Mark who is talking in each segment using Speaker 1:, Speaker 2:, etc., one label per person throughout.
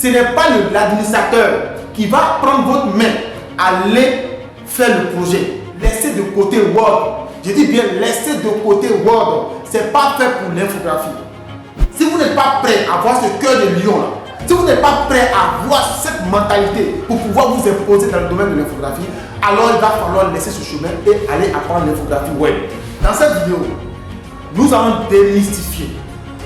Speaker 1: Ce n'est pas l'administrateur qui va prendre votre main, aller faire le projet. Laissez de côté Word. Je dis bien, laissez de côté Word. Ce n'est pas fait pour l'infographie. Si vous n'êtes pas prêt à avoir ce cœur de lion là, si vous n'êtes pas prêt à avoir cette mentalité pour pouvoir vous imposer dans le domaine de l'infographie, alors il va falloir laisser ce chemin et aller apprendre l'infographie web. Dans cette vidéo, nous allons démystifier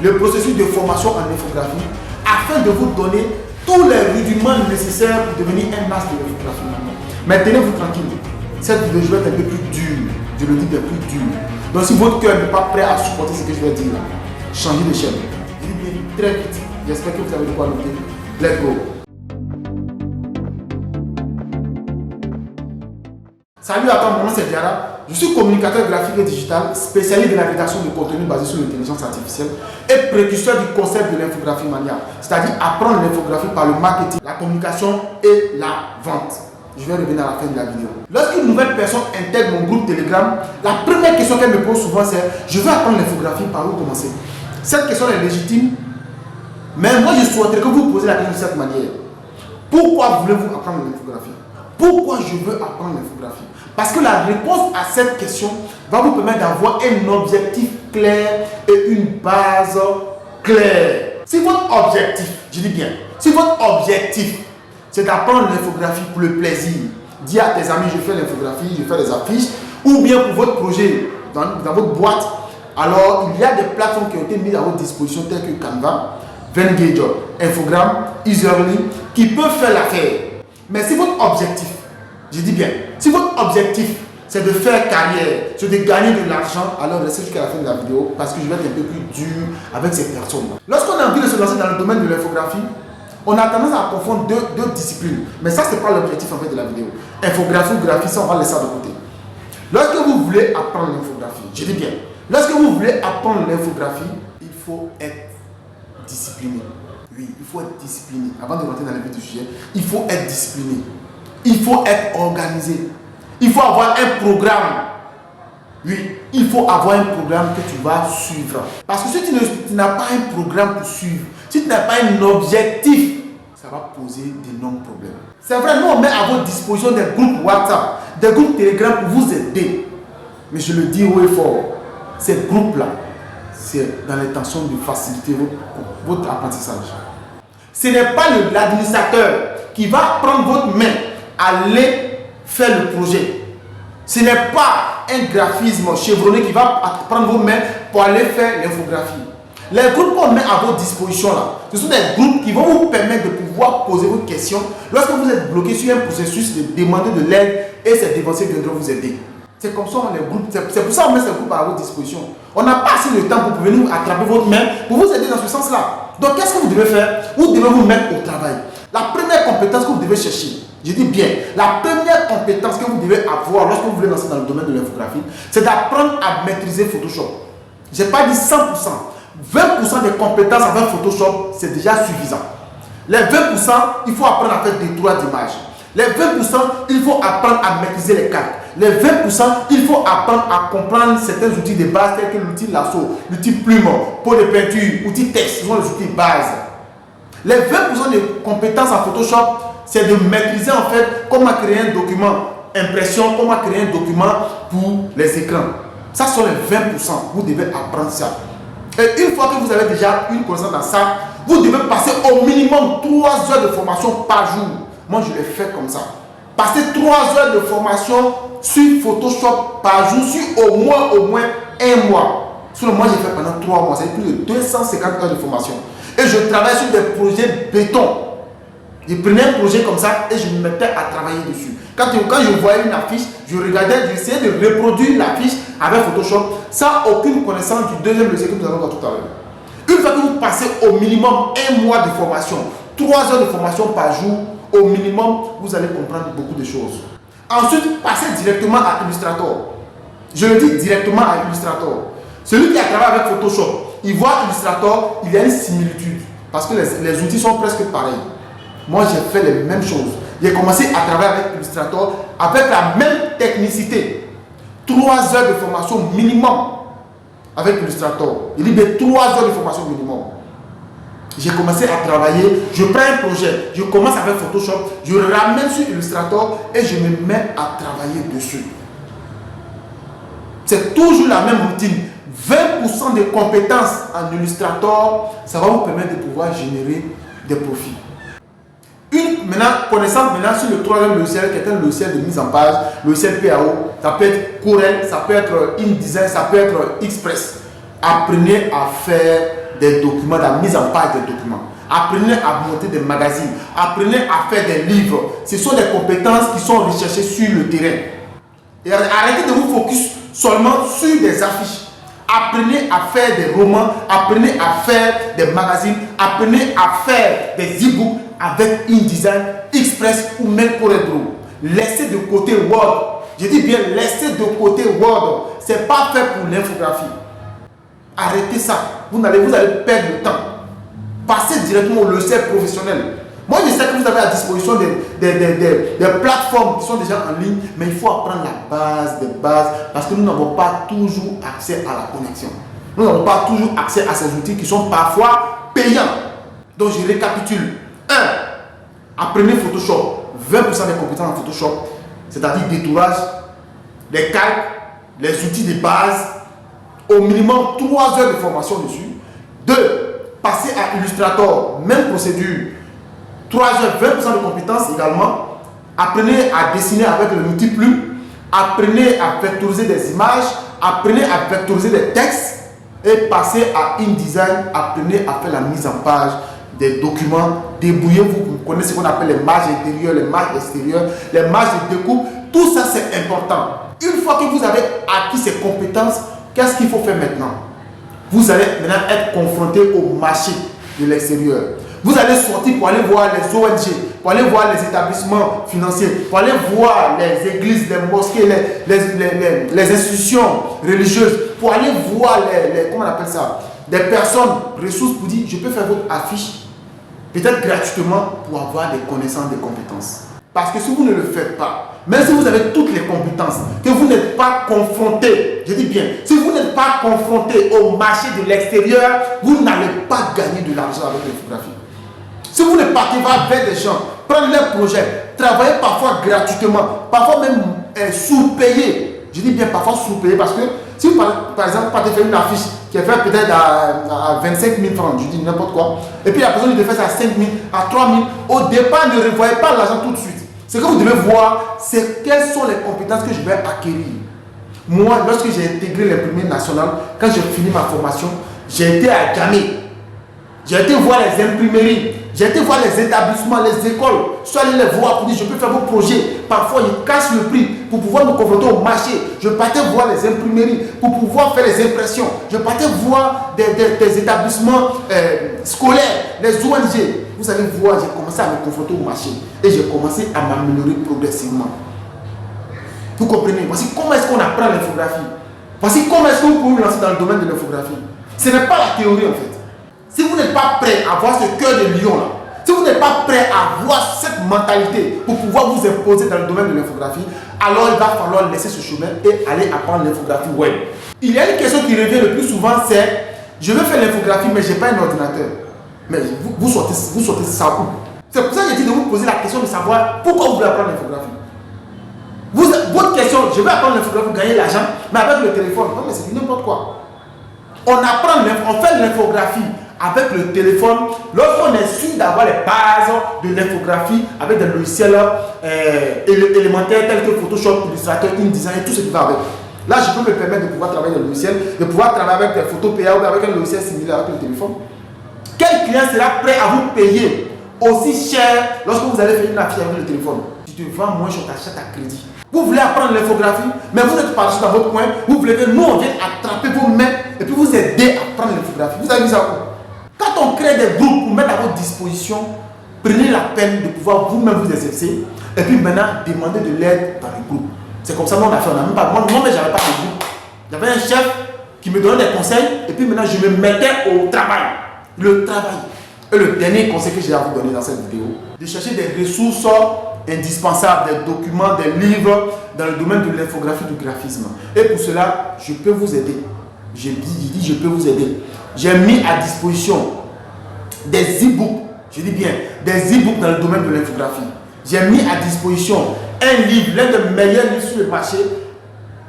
Speaker 1: le processus de formation en infographie afin de vous donner tous les rudiments nécessaires pour devenir un as de l'infographie. Mais tenez-vous tranquille, cette vidéo je vais être un peu plus dure, je le dis bien plus dur. Donc si votre cœur n'est pas prêt à supporter ce que je vais dire, changez de chaîne. Je dis bien très vite. J'espère que vous avez de quoi noter. Let's go. Salut à toi, mon nom c'est Diara. Je suis communicateur graphique et digital, spécialiste de la rédaction de contenu basé sur l'intelligence artificielle et précurseur du concept de l'infographie mania, c'est-à-dire apprendre l'infographie par le marketing, la communication et la vente. Je vais revenir à la fin de la vidéo. Lorsqu'une nouvelle personne intègre mon groupe Telegram, la première question qu'elle me pose souvent c'est: je veux apprendre l'infographie, par où commencer? Cette question est légitime. Mais moi, je souhaiterais que vous vous posez la question de cette manière. Pourquoi voulez-vous apprendre l'infographie? Pourquoi je veux apprendre l'infographie? Parce que la réponse à cette question va vous permettre d'avoir un objectif clair et une base claire. Si votre objectif, je dis bien, si votre objectif, c'est d'apprendre l'infographie pour le plaisir, dis à tes amis, je fais l'infographie, je fais des affiches, ou bien pour votre projet, dans votre boîte, alors il y a des plateformes qui ont été mises à votre disposition, telles que Canva, Venngage, Infogrames, Easerly, qui peuvent faire l'affaire. Mais si votre objectif, je dis bien, si votre objectif c'est de faire carrière, c'est de gagner de l'argent, alors restez jusqu'à la fin de la vidéo parce que je vais être un peu plus dur avec ces personnes. Lorsqu'on a envie de se lancer dans le domaine de l'infographie, on a tendance à confondre deux disciplines. Mais ça, ce n'est pas l'objectif en fait de la vidéo. Infographie ou graphie, ça on va laisser ça de côté. Lorsque vous voulez apprendre l'infographie, je dis bien, lorsque vous voulez apprendre l'infographie, il faut être discipliné. Oui, il faut être discipliné. Avant de rentrer dans le vif du sujet, il faut être discipliné. Il faut être organisé. Il faut avoir un programme. Oui, il faut avoir un programme que tu vas suivre. Parce que si tu n'as pas un programme pour suivre, si tu n'as pas un objectif, ça va poser d'énormes problèmes. C'est vrai, nous on met à votre disposition des groupes WhatsApp, des groupes Telegram pour vous aider. Mais je le dis haut et fort, ces groupes-là, c'est dans l'intention de faciliter votre apprentissage. Ce n'est pas l'administrateur qui va prendre votre main, aller faire le projet. Ce n'est pas un graphisme chevronné qui va prendre vos mains pour aller faire l'infographie. Les groupes qu'on met à votre disposition là, ce sont des groupes qui vont vous permettre de pouvoir poser vos questions lorsque vous êtes bloqué sur un processus de demander de l'aide et ces dévanciers viendront vous aider. C'est comme ça les groupes, c'est pour ça qu'on met ces groupes à votre disposition. On n'a pas assez de temps pour venir attraper votre main, pour vous aider dans ce sens-là. Donc qu'est-ce que vous devez faire? Vous devez vous mettre au travail. La première compétence que vous devez chercher, je dis bien, la première compétence que vous devez avoir lorsque vous voulez lancer dans le domaine de l'infographie, c'est d'apprendre à maîtriser Photoshop. Je n'ai pas dit 100%. 20% des compétences avec Photoshop, c'est déjà suffisant. Les 20%, il faut apprendre à faire des droits d'image. Les 20%, il faut apprendre à maîtriser les cartes. Les 20%, il faut apprendre à comprendre certains outils de base tels que l'outil lasso, l'outil plume, pot de peinture, outil texte, ce sont les outils de base. Les 20% des compétences en Photoshop, c'est de maîtriser en fait comment créer un document, impression, comment créer un document pour les écrans. Ça sont les 20%. Vous devez apprendre ça. Et une fois que vous avez déjà une connaissance dans ça, vous devez passer au minimum 3 heures de formation par jour. Moi, je l'ai fait comme ça. Passer 3 heures de formation sur Photoshop par jour, sur au moins 1 mois. Sinon, moi, j'ai fait pendant 3 mois. C'est plus de 250 heures de formation. Et je travaille sur des projets béton. Je prenais un projet comme ça et je me mettais à travailler dessus. Quand je voyais une affiche, je regardais, j'essayais de reproduire l'affiche avec Photoshop sans aucune connaissance du deuxième leçon que nous allons voir tout à l'heure. Une fois que vous passez au minimum 1 mois de formation, 3 heures de formation par jour, au minimum, vous allez comprendre beaucoup de choses. Ensuite, passez directement à Illustrator. Je le dis directement à Illustrator. Celui qui a travaillé avec Photoshop, il voit Illustrator, il y a une similitude. Parce que les outils sont presque pareils. Moi, j'ai fait les mêmes choses. J'ai commencé à travailler avec Illustrator avec la même technicité. 3 heures de formation minimum avec Illustrator. Il dit bien 3 heures de formation minimum. J'ai commencé à travailler, je prends un projet, je commence avec Photoshop, je ramène sur Illustrator et je me mets à travailler dessus. C'est toujours la même routine. 20% de compétences en Illustrator, ça va vous permettre de pouvoir générer des profits. Une connaissance sur le troisième logiciel qui est un logiciel de mise en page, logiciel PAO, ça peut être Corel, ça peut être InDesign, ça peut être Express. Apprenez à faire des documents, la mise en page des documents. Apprenez à monter des magazines, apprenez à faire des livres. Ce sont des compétences qui sont recherchées sur le terrain. Et arrêtez de vous focus seulement sur des affiches. Apprenez à faire des romans, apprenez à faire des magazines, apprenez à faire des e-books avec InDesign, Express ou même Corel Draw. Laissez de côté Word. Je dis bien, laissez de côté Word. Ce n'est pas fait pour l'infographie. Arrêtez ça. Vous allez perdre le temps. Passez directement au logiciel professionnel. Moi, je sais que vous avez à disposition des plateformes qui sont déjà en ligne, mais il faut apprendre la base des bases parce que nous n'avons pas toujours accès à la connexion. Nous n'avons pas toujours accès à ces outils qui sont parfois payants. Donc, je récapitule. 1. Apprenez Photoshop. 20% des compétences en Photoshop, c'est-à-dire détourage, les calques, les outils de base, au minimum 3 heures de formation dessus. 2. Passez à Illustrator, même procédure. 3 heures, 20% de compétences également. Apprenez à dessiner avec le multiplume. Apprenez à vectoriser des images. Apprenez à vectoriser des textes. Et passez à InDesign. Apprenez à faire la mise en page des documents. Débrouillez-vous. Vous connaissez ce qu'on appelle les marges intérieures, les marges extérieures, les marges de découpe. Tout ça, c'est important. Une fois que vous avez acquis ces compétences, qu'est-ce qu'il faut faire maintenant? Vous allez maintenant être confronté au marché de l'extérieur. Vous allez sortir pour aller voir les ONG, pour aller voir les établissements financiers, pour aller voir les églises, les mosquées, les institutions religieuses, pour aller voir comment on appelle ça, des personnes, ressources pour dire, je peux faire votre affiche, peut-être gratuitement, pour avoir des connaissances, des compétences. Parce que si vous ne le faites pas, même si vous avez toutes les compétences, que vous n'êtes pas confronté, je dis bien, si vous n'êtes pas confronté au marché de l'extérieur, vous n'allez pas gagner de l'argent avec l'infographie. Si vous ne partez pas vers des gens, prendre leurs projets, travailler parfois gratuitement, parfois même sous-payé. Je dis bien parfois sous-payé parce que si vous, par exemple, partez faire une affiche qui est faite peut-être à 25 000 francs, je dis n'importe quoi, et puis la personne lui fait ça à 5 000, à 3 000, au départ, ne revoyez pas l'argent tout de suite. Ce que vous devez voir, c'est quelles sont les compétences que je vais acquérir. Moi, lorsque j'ai intégré l'imprimerie nationale, quand j'ai fini ma formation, j'ai été à Djamé. J'ai été voir les imprimeries, j'ai été voir les établissements, les écoles. Je suis allé les voir pour dire je peux faire vos projets. Parfois, ils cassent le prix pour pouvoir me confronter au marché. Je partais voir les imprimeries pour pouvoir faire les impressions. Je partais voir des établissements scolaires, les ONG. Vous allez voir, j'ai commencé à me confronter au marché et j'ai commencé à m'améliorer progressivement. Vous comprenez? Voici comment est-ce qu'on apprend l'infographie. Voici comment est-ce que vous pouvez vous lancer dans le domaine de l'infographie. Ce n'est pas la théorie en fait. Si vous n'êtes pas prêt à avoir ce cœur de lion là, si vous n'êtes pas prêt à avoir cette mentalité pour pouvoir vous imposer dans le domaine de l'infographie, alors il va falloir laisser ce chemin et aller apprendre l'infographie web. Il y a une question qui revient le plus souvent, c'est je veux faire l'infographie mais je n'ai pas un ordinateur. Mais vous sortez ça où? C'est pour ça que j'ai dit de vous poser la question de savoir pourquoi vous voulez apprendre l'infographie. Votre question, je vais apprendre l'infographie pour gagner l'argent, mais avec le téléphone. Non mais c'est n'importe quoi. On fait l'infographie avec le téléphone lorsqu'on est sûr d'avoir les bases de l'infographie avec des logiciels élémentaires tels que Photoshop, Illustrator, InDesign et tout ce qui va avec. Là, je peux me permettre de pouvoir travailler dans le logiciel, de pouvoir travailler avec des photos PAO ou avec un logiciel similaire avec le téléphone. Quel client sera prêt à vous payer aussi cher lorsque vous allez faire une affiche avec le téléphone? Si tu te vends moins, je t'achète à crédit. Vous voulez apprendre l'infographie, mais vous êtes parti dans votre coin, vous voulez que nous on vienne attraper vos mains et puis vous aider à apprendre l'infographie. Vous avez vu ça où? Quand on crée des groupes pour mettre à votre disposition, prenez la peine de pouvoir vous-même vous exercer et puis maintenant demander de l'aide dans les groupes. C'est comme ça qu'on a fait. On a même pas, moi, mais j'avais pas de groupe. J'avais un chef qui me donnait des conseils et puis maintenant je me mettais au travail. Le travail. Et le dernier conseil que j'ai à vous donner dans cette vidéo, de chercher des ressources indispensables, des documents, des livres dans le domaine de l'infographie, du graphisme. Et pour cela, je peux vous aider. J'ai dit, je peux vous aider. J'ai mis à disposition des e-books, je dis bien, des e-books dans le domaine de l'infographie. J'ai mis à disposition un livre, l'un des meilleurs livres sur le marché,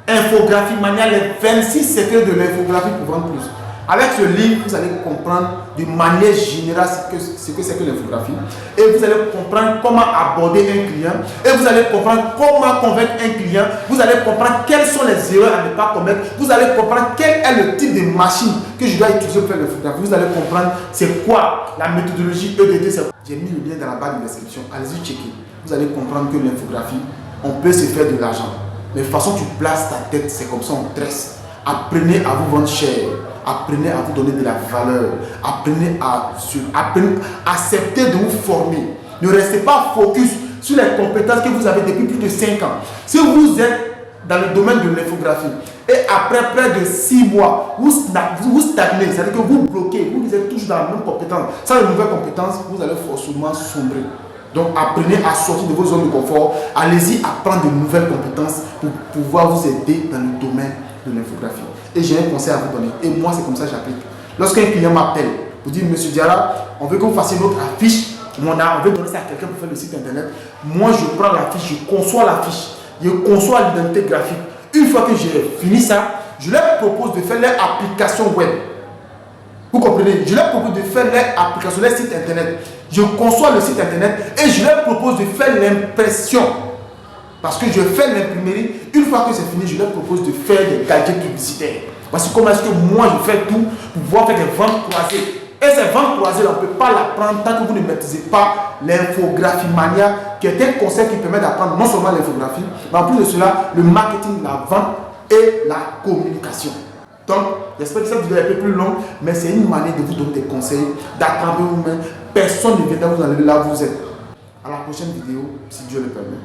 Speaker 1: Infographie Mania, les 26 secrets de l'infographie pour vendre plus. Avec ce livre, vous allez comprendre de manière générale ce que c'est que l'infographie. Et vous allez comprendre comment aborder un client. Et vous allez comprendre comment convaincre un client. Vous allez comprendre quelles sont les erreurs à ne pas commettre. Vous allez comprendre quel est le type de machine que je dois utiliser pour faire l'infographie. Vous allez comprendre c'est quoi la méthodologie EDT. J'ai mis le lien dans la barre de description. Allez-y checker. Vous allez comprendre que l'infographie, on peut se faire de l'argent. Mais de toute façon, tu places ta tête, c'est comme ça, on tresse. Apprenez à vous vendre cher. Apprenez à vous donner de la valeur. Apprenez à accepter de vous former. Ne restez pas focus sur les compétences que vous avez depuis plus de 5 ans. Si vous êtes dans le domaine de l'infographie et après près de 6 mois, vous stagnez, c'est-à-dire que vous bloquez, vous êtes toujours dans la même compétence, sans de nouvelles compétences, vous allez forcément sombrer. Donc apprenez à sortir de vos zones de confort. Allez-y apprendre de nouvelles compétences pour pouvoir vous aider dans le domaine de l'infographie. Et j'ai un conseil à vous donner. Et moi, c'est comme ça que j'applique. Lorsqu'un client m'appelle, vous dit, Monsieur Diarra, on veut que vous fassiez notre affiche. On veut donner ça à quelqu'un pour faire le site internet. Moi, je prends l'affiche, je conçois l'affiche, je conçois l'identité graphique. Une fois que j'ai fini ça, je leur propose de faire leur application web. Vous comprenez? Je leur propose de faire leur application, leur site internet. Je conçois le site internet et je leur propose de faire l'impression. Parce que je fais l'imprimerie. Une fois que c'est fini, je leur propose de faire des gadgets publicitaires. Voici comment est-ce que moi je fais tout pour pouvoir faire des ventes croisées. Et ces ventes croisées, on ne peut pas l'apprendre tant que vous ne maîtrisez pas l'infographie mania, qui est un concept qui permet d'apprendre non seulement l'infographie, mais en plus de cela, le marketing, la vente et la communication. Donc, j'espère que cette vidéo est un peu plus longue, mais c'est une manière de vous donner des conseils, d'attraper vous-même. Personne ne viendra vous enlever là où vous êtes. À la prochaine vidéo, si Dieu le permet.